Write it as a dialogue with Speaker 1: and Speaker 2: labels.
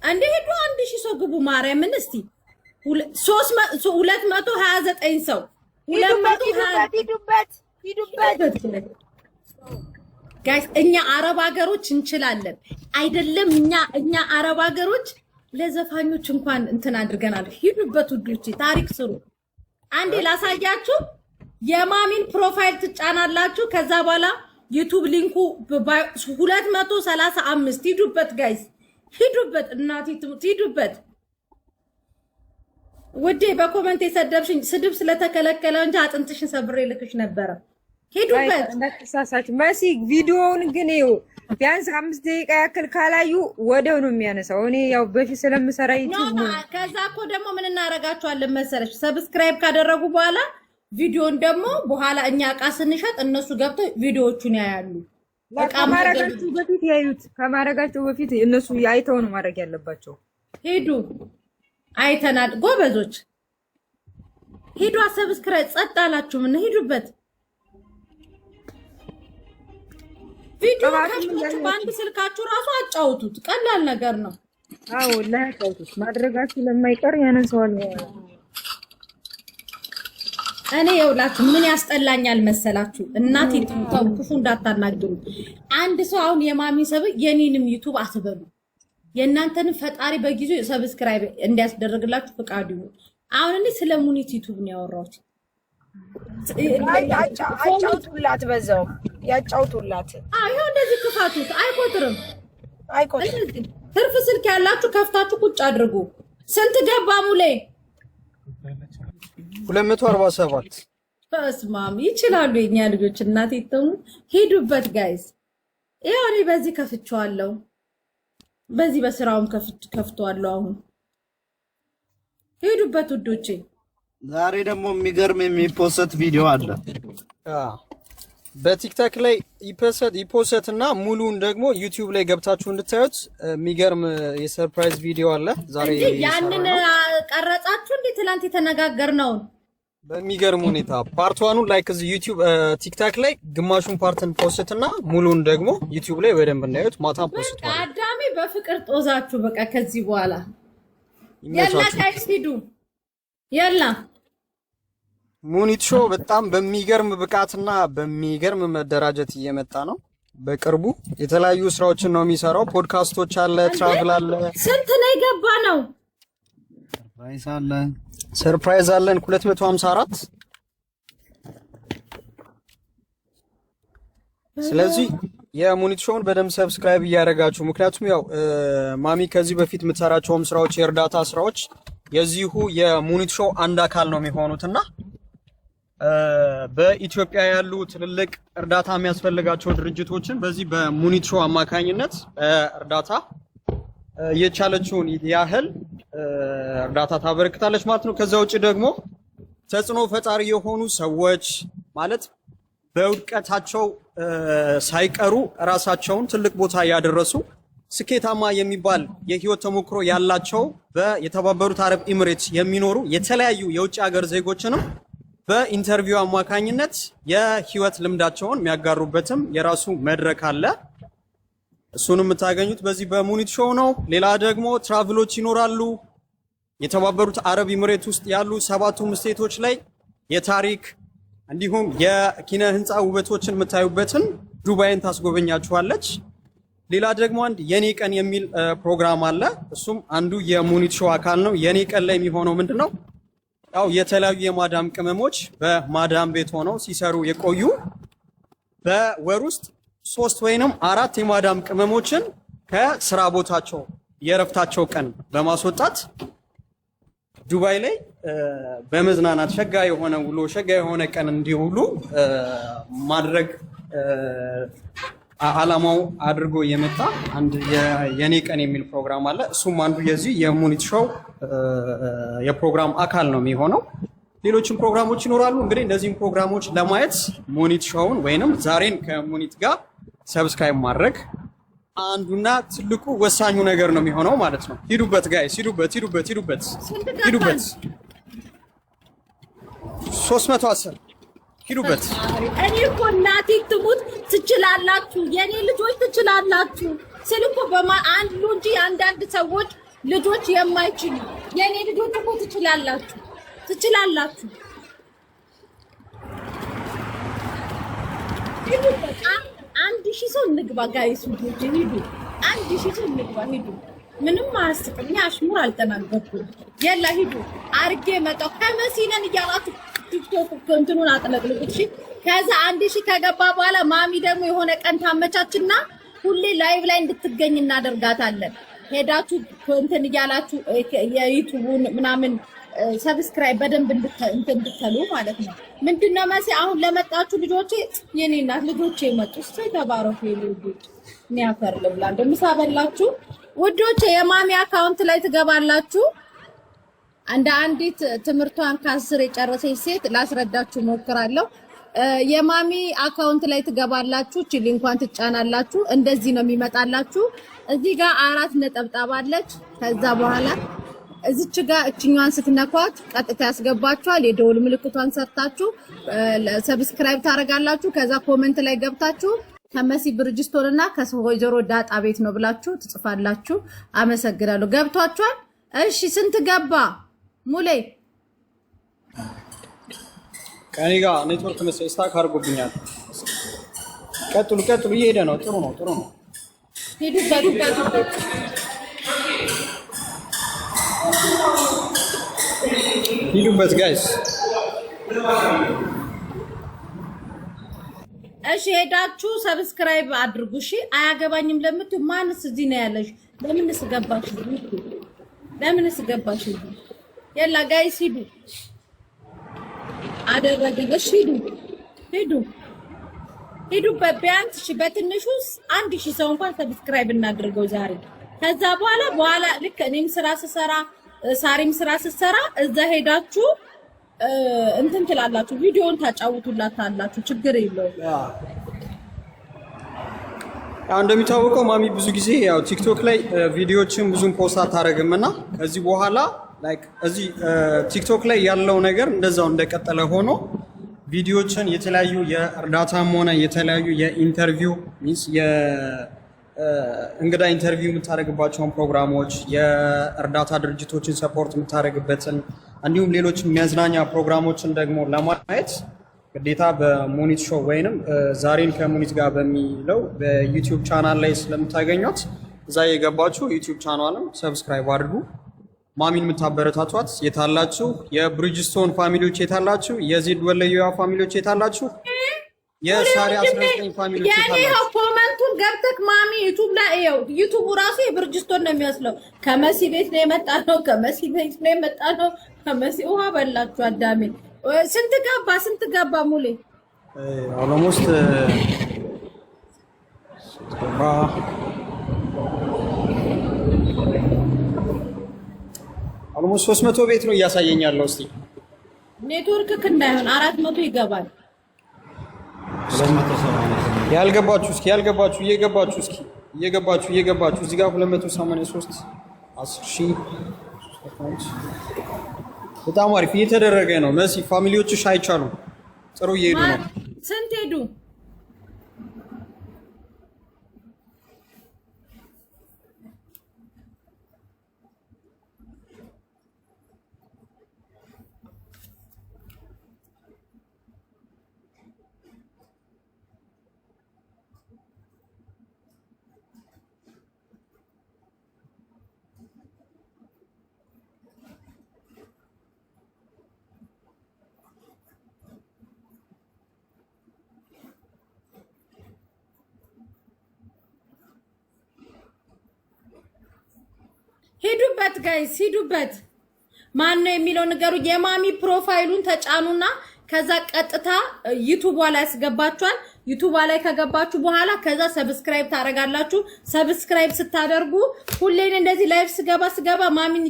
Speaker 1: እንዴ ሄዱ 1000 ሰው ግቡ ማርያምን እስቲ 229 ሰው 220 ሂዱበት ጋይስ እኛ አረብ ሀገሮች እንችላለን አይደለም እኛ አረብ ሀገሮች ለዘፋኞች እንኳን እንትን አድርገናል ሂዱበት ውዶቼ ታሪክ ስሩ አንዴ ላሳያችሁ የማሚን ፕሮፋይል ትጫናላችሁ ከዛ በኋላ ዩቲዩብ ሊንኩ 235 ሂዱበት ጋይስ ሂዱበት እናቴ ትሙት ሂዱበት ወዴ በኮሜንት የሰደብሽኝ ስድብ ስለተከለከለ እንጂ አጥንትሽን ሰብሬ ልክሽ ነበር ሄዱበት
Speaker 2: እንደተሳሳች መሲ ቪዲዮውን ግን ይው ቢያንስ 5 ደቂቃ ያክል ካላዩ ወደው ነው የሚያነሳው እኔ ያው በፊት ስለምሰራ ዩቲዩብ ነው
Speaker 1: ከዛ እኮ ደግሞ ምን እናረጋቸዋለን መሰለሽ ሰብስክራይብ ካደረጉ በኋላ ቪዲዮን ደግሞ በኋላ እኛ እቃ ስንሸጥ እነሱ ገብተው ቪዲዮዎቹን ያያሉ
Speaker 2: ከማረጋቸው በፊት ያዩት ከማረጋቸው በፊት እነሱ አይተው ነው ማድረግ ያለባቸው
Speaker 1: ሄዱ አይተናል ጎበዞች ሄዱ ሰብስክራይብ ጸጥ አላችሁ ምን ሄዱበት ቪዲዮ ካችሁ ባንክ ስልካችሁ ራሱ አጫውቱት ቀላል ነገር ነው
Speaker 2: አዎ ለአጫውቱት ማድረጋችሁ ለማይቀር ያነሰዋል
Speaker 1: እኔ የውላችሁ ምን ያስጠላኛል መሰላችሁ እናቴ ተው ክፉ እንዳታናግሩ አንድ ሰው አሁን የማሚ ሰብ የኔንም ዩቲዩብ አትበሉ የእናንተንም ፈጣሪ በጊዜው ሰብስክራይብ እንዲያስደርግላችሁ ፍቃዱ አሁን እኔ ስለ ሙኒት ዩቲዩብ ነው ያወራሁት
Speaker 3: አጫውቱላት በዛው ያጫውቱላት
Speaker 1: ይሄው እንደዚህ ክፋቱት አይቆጥርም ትርፍ ስልክ ያላችሁ ከፍታችሁ ቁጭ አድርጉ ስንት ገባ ሙሌ
Speaker 4: 247
Speaker 1: በስማም ይችላሉ የኛ ልጆች እናቴ ተሙ ሂዱበት ጋይስ ይሄው እኔ በዚህ ከፍቼዋለሁ በዚህ በስራውም ከፍቷለሁ አሁን ሂዱበት ውዶቼ
Speaker 4: ዛሬ ደግሞ የሚገርም የሚፖስት ቪዲዮ አለ በቲክቶክ ላይ ይፖስት እና ሙሉን ደግሞ ዩቲዩብ ላይ ገብታችሁ እንድታዩት የሚገርም የሰርፕራይዝ ቪዲዮ አለ ዛሬ
Speaker 1: ያንን ቀረጻችሁ እንዴ ትላንት የተነጋገርነው
Speaker 4: በሚገርም ሁኔታ ፓርት 1 ላይክ እዚ ዩቲዩብ ቲክቶክ ላይ ግማሹን ፓርትን ፖስት እና ሙሉን ደግሞ ዩቲዩብ ላይ በደንብ እናዩት ማታ ፖስት ማለት
Speaker 1: አዳሚ በፍቅር ጦዛችሁ በቃ ከዚህ በኋላ ያላ ታክሲዱ ያላ
Speaker 4: ሙኒት ሾው በጣም በሚገርም ብቃትና በሚገርም መደራጀት እየመጣ ነው በቅርቡ የተለያዩ ስራዎችን ነው የሚሰራው ፖድካስቶች አለ ትራቭል አለ
Speaker 1: ስንት ነው የገባ ነው
Speaker 4: ሰርፕራይዝ አለን 254 ስለዚህ የሙኒት ሾውን በደንብ ሰብስክራይብ እያደረጋችሁ ምክንያቱም ያው ማሚ ከዚህ በፊት የምትሰራቸውም ስራዎች የእርዳታ ስራዎች የዚሁ የሙኒት ሾው አንድ አካል ነው የሚሆኑትና በኢትዮጵያ ያሉ ትልልቅ እርዳታ የሚያስፈልጋቸው ድርጅቶችን በዚህ በሙኒት ሾው አማካኝነት እርዳታ የቻለችውን ያህል እርዳታ ታበረክታለች ማለት ነው። ከዛ ውጪ ደግሞ ተጽዕኖ ፈጣሪ የሆኑ ሰዎች ማለት በውድቀታቸው ሳይቀሩ ራሳቸውን ትልቅ ቦታ ያደረሱ ስኬታማ የሚባል የህይወት ተሞክሮ ያላቸው በየተባበሩት አረብ ኤሚሬትስ የሚኖሩ የተለያዩ የውጭ ሀገር ዜጎችንም በኢንተርቪው አማካኝነት የህይወት ልምዳቸውን የሚያጋሩበትም የራሱ መድረክ አለ። እሱንም የምታገኙት በዚህ በሙኒት ሾው ነው። ሌላ ደግሞ ትራቭሎች ይኖራሉ። የተባበሩት አረብ ኤሚሬት ውስጥ ያሉ 7ቱም ስቴቶች ላይ የታሪክ እንዲሁም የኪነ ህንፃ ውበቶችን የምታዩበትን ዱባይን ታስጎበኛችኋለች። ሌላ ደግሞ አንድ የኔ ቀን የሚል ፕሮግራም አለ። እሱም አንዱ የሙኒት ሾው አካል ነው። የኔ ቀን ላይ የሚሆነው ምንድነው? ያው የተለያዩ የማዳም ቅመሞች በማዳም ቤት ሆነው ሲሰሩ የቆዩ በወር ውስጥ 3 ወይንም 4 የማዳም ቅመሞችን ከስራ ቦታቸው የረፍታቸው ቀን በማስወጣት ዱባይ ላይ በመዝናናት ሸጋ የሆነ ውሎ ሸጋ የሆነ ቀን እንዲውሉ ማድረግ አላማው አድርጎ የመጣ አንድ የኔ ቀን የሚል ፕሮግራም አለ። እሱም አንዱ የዚህ የሙኒት ሾው የፕሮግራም አካል ነው የሚሆነው። ሌሎችም ፕሮግራሞች ይኖራሉ። እንግዲህ እነዚህም ፕሮግራሞች ለማየት ሙኒት ሾውን ወይንም ዛሬን ከሙኒት ጋር ሰብስክራይብ ማድረግ አንዱና ትልቁ ወሳኙ ነገር ነው የሚሆነው ማለት ነው። ሂዱበት ጋይስ፣ ሂዱበት 310 ሂዱበት።
Speaker 1: እኔ እኮ እናቴ ትሙት ትችላላችሁ፣ የኔ ልጆች ትችላላችሁ ስልኮ አንዱ እንጂ አንዳንድ ሰዎች ልጆች የማይችሉ የኔ ልጆች እኮ ትችላላችሁ። አንድ ሺህ ሰው እንግባ ጋይስ፣ ልጆች ሂዱ። 1000 ሰው እንግባ ሂዱ። ምንም አያስቅም። አሽሙር አልተናገርኩም። የላ ሂዱ። አርጌ መጣሁ ከመሲነን እያላችሁ ቲክቶክ እንትኑን አጥለቅልቁት። እሺ ከዛ 1000 ከገባ በኋላ ማሚ ደግሞ የሆነ ቀን ታመቻችና ሁሌ ላይቭ ላይ እንድትገኝ እናደርጋታለን። ሄዳችሁ እንትን እያላችሁ የዩቲዩቡን ምናምን ሰብስክራይብ በደንብ እንድትሉ ማለት ነው። ምንድነው መሲ አሁን ለመጣችሁ ልጆቼ የኔ እናት ልጆቼ መጡ። እሰይ ተባረኩ ልጆች። ሚያፈር ልብላ እንደምሳ በላችሁ ውዶቼ። የማሚ አካውንት ላይ ትገባላችሁ። እንደ አንዲት ትምህርቷን ከ10 የጨረሰች ሴት ላስረዳችሁ ሞክራለሁ። የማሚ አካውንት ላይ ትገባላችሁ። እቺ ሊንኳን ትጫናላችሁ። እንደዚህ ነው የሚመጣላችሁ። እዚህ ጋር 4 ነጠብጣብ አለች። ከዛ በኋላ እዚች ጋር እችኛዋን ስትነኳት ቀጥታ ያስገባችኋል። የደውል ምልክቷን ሰርታችሁ ሰብስክራይብ ታረጋላችሁ። ከዛ ኮሜንት ላይ ገብታችሁ ከመሲ ብርጅስቶን እና ከወይዘሮ ዳጣ ቤት ነው ብላችሁ ትጽፋላችሁ። አመሰግናለሁ። ገብቷችኋል? እሺ ስንት ገባ ሙሌ?
Speaker 4: ከኔ ጋር ኔትወርክ መሰለኝ ስታክ አድርጎብኛል። ቀጥሉ፣ እየሄደ ነው። ጥሩ ነው። ሂዱበት ጋይስ።
Speaker 1: እሺ ሄዳችሁ ሰብስክራይብ አድርጉ። እሺ አያገባኝም ለምትሉ ማንስ እዚህ ነው ያለሽ? ለምንስ ገባሽ? የላ ጋይስ ሂዱ። አደረገሽ ሂዱ በቢያንስ እሺ በትንሹ 1000 ሰው እንኳን ሰብስክራይብ እናድርገው ዛሬ። ከዛ በኋላ ልክ እኔም ስራ ስሰራ ሳሪም ስራ ስትሰራ እዛ ሄዳችሁ እንትን ትላላችሁ፣ ቪዲዮውን ታጫውቱላታላችሁ። ችግር የለውም።
Speaker 4: ያው እንደሚታወቀው ማሚ ብዙ ጊዜ ያው ቲክቶክ ላይ ቪዲዮዎችን ብዙም ፖስት አታረግምና ከዚህ በኋላ ላይክ እዚህ ቲክቶክ ላይ ያለው ነገር እንደዛው እንደቀጠለ ሆኖ ቪዲዮዎችን የተለያዩ የእርዳታም ሆነ የተለያዩ የኢንተርቪው ሚንስ እንግዳ ኢንተርቪው የምታደርግባቸውን ፕሮግራሞች የእርዳታ ድርጅቶችን ሰፖርት የምታደርግበትን እንዲሁም ሌሎች የሚያዝናኛ ፕሮግራሞችን ደግሞ ለማየት ግዴታ በሙኒት ሾው ወይንም ዛሬን ከሙኒት ጋር በሚለው በዩቲዩብ ቻናል ላይ ስለምታገኙት እዛ የገባችሁ ዩቲዩብ ቻናልን ሰብስክራይብ አድርጉ። ማሚን የምታበረታቷት የታላችሁ የብሪጅስቶን ፋሚሊዎች የታላችሁ የዜድ ወለየዋ ፋሚሊዎች የታላችሁ የሳሪ 19 ፋሚሊዎች የታላችሁ
Speaker 1: ያኔ ኮሜንቱን ገብተክ ማሚ ዩቲዩብ ላይ ይኸው ዩቲዩብ ራሱ የብሪጅስቶን ነው የሚመስለው። ከመሲ ቤት ነው የመጣነው፣ ከመሲ ውሃ በላችሁ አዳሜ። ስንት ገባ ሙሌ?
Speaker 4: ኦልሞስት ኦልሞስት 300 ቤት ነው እያሳየኝ ያለው። እስቲ
Speaker 1: ኔትወርክ እንዳይሆን 400 ይገባል።
Speaker 4: ያልገባችሁ እየገባችሁ እዚህ ጋር 283 10,000 በጣም አሪፍ እየተደረገ ነው። መሲ ፋሚሊዎችሽ አይቻሉም፣ ጥሩ እየሄዱ ነው።
Speaker 1: ስንት ሄዱ? ሂዱበት ጋይስ ሂዱበት። ማን ነው የሚለው ነገሩ። የማሚ ፕሮፋይሉን ተጫኑና ከዛ ቀጥታ ዩቲዩብ ላይ ያስገባችኋል። ዩቲዩብ ላይ ከገባችሁ በኋላ ከዛ ሰብስክራይብ ታረጋላችሁ። ሰብስክራይብ ስታደርጉ ሁሌ እንደዚህ ላይቭ ስገባ ማሚን